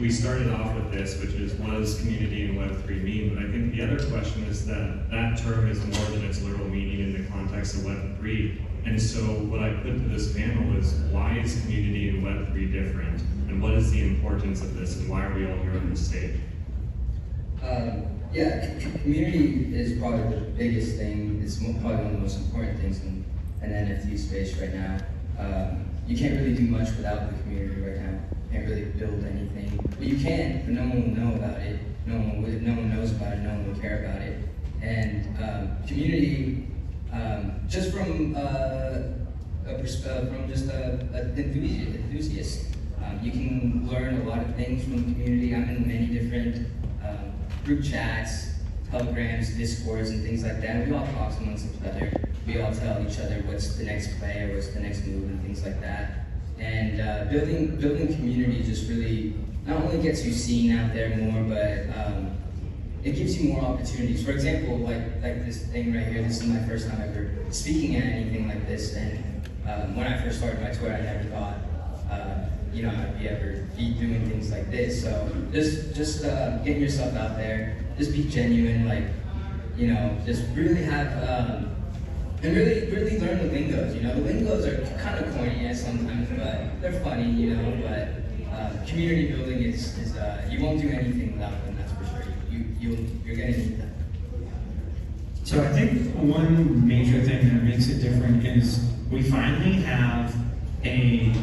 we started off with this, which is what does community and Web3 mean? But I think the other question is that that term is more than its literal meaning in the context of Web3. And so what I put to this panel is, why is community and Web3 different? And what is the importance of this, and why are we all here on this stage? Community is probably the biggest thing. It's probably one of the most important things in an NFT space right now. You can't really do much without the community right now. You can't really build anything. But you can, but no one will know about it. No one knows about it. No one will care about it. And community, just from just an enthusiast, you can learn a lot of things from the community. I'm in many different group chats, telegrams, discords, and things like that. We all talk amongst each other. We all tell each other what's the next play or what's the next move and things like that. And building community just really not only gets you seen out there more, but it gives you more opportunities. For example, like this thing right here. This is my first time ever speaking at anything like this. And when I first started my tour, I never thought I'd ever be doing things like this. So just getting yourself out there, just be genuine, just really have and really learn the lingos. The lingos are kind of corny sometimes, but they're funny. But community building is you won't do anything without them. That's for sure. You're gonna need them. So I think one major thing that makes it different is we finally have a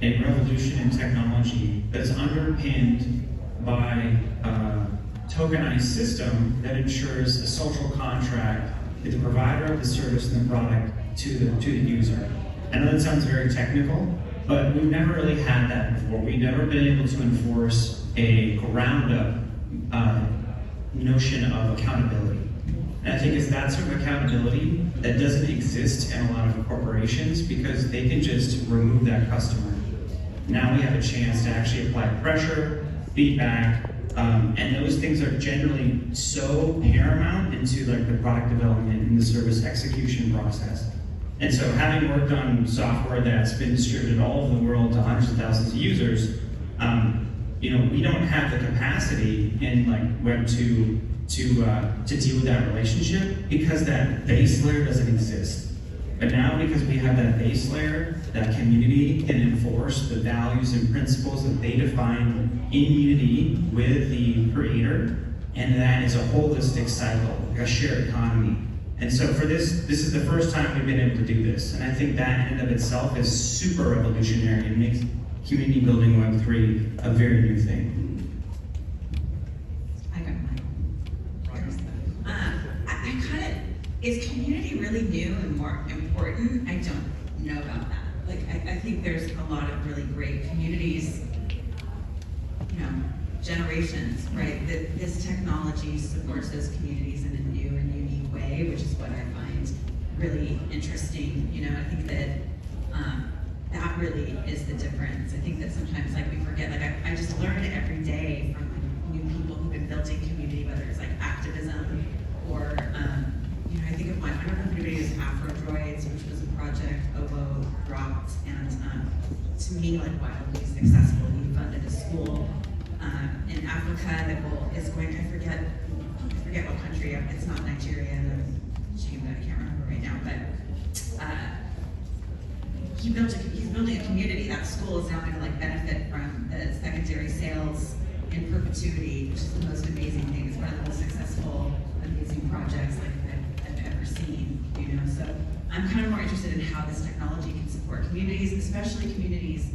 revolution in technology that's underpinned by a tokenized system that ensures a social contract with the provider of the service and the product to the user. I know that sounds very technical, but we've never really had that before. We've never been able to enforce a ground-up notion of accountability. And I think it's that sort of accountability that doesn't exist in a lot of corporations because they can just remove that customer. Now we have a chance to actually apply pressure, feedback, and those things are generally so paramount into the product development and the service execution process. And so having worked on software that's been distributed all over the world to hundreds of thousands of users, we don't have the capacity in Web2 to deal with that relationship because that base layer doesn't exist. But now, because we have that base layer, that community can enforce the values and principles that they define in unity with the creator, and that is a holistic cycle, like a shared economy. And so for this is the first time we've been able to do this, and I think that in and of itself is super revolutionary and makes community building Web3 a very new thing. Is community really new and more important? I don't know about that. I think there's a lot of really great communities, generations, right? That this technology supports those communities in a new and unique way, which is what I find really interesting. I think that that really is the difference. I think that sometimes we forget, I just learn every day from new people who've been building community, whether it's activism or I think of one, I don't know if anybody knows Afrodroids, which was a project Obo dropped, and to me, wildly successful. He funded a school in Africa that is going, I forget what country, it's not Nigeria, I'm ashamed that I can't remember right now, but he's building a community. That school is now going to benefit from the secondary sales in perpetuity, which is the most amazing thing. It's one of the most successful, amazing projects I've ever seen, So I'm kind of more interested in how this technology can support communities, especially communities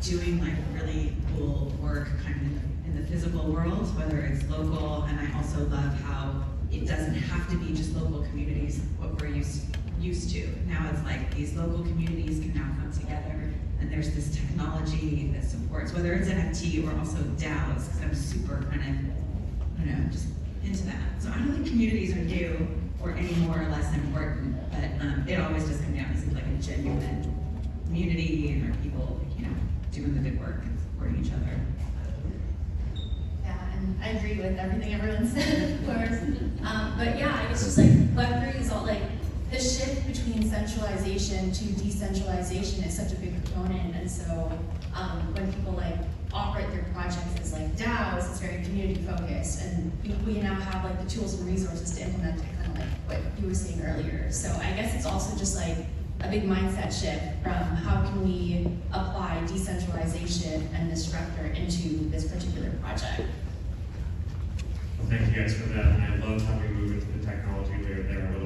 doing really cool work kind of in the physical world, whether it's local, and I also love how it doesn't have to be just local communities, what we're used to. Now it's these local communities can now come together, and there's this technology that supports, whether it's NFT or also DAOs, because I'm super just into that. So I don't think communities are new or any more or less important, but it always does come down to seems like a genuine community and our people, doing the good work and supporting each other. Yeah, and I agree with everything everyone said, of course. But yeah, it's just Web3 is all the shift between centralization to decentralization is such a big component, and so when people operate their projects focused, and we now have like the tools and resources to implement it, kind of like what you were saying earlier. So I guess it's also just like a big mindset shift from how can we apply decentralization and this structure into this particular project. Well, thank you guys for that, and I love how we move into the technology layer there. I really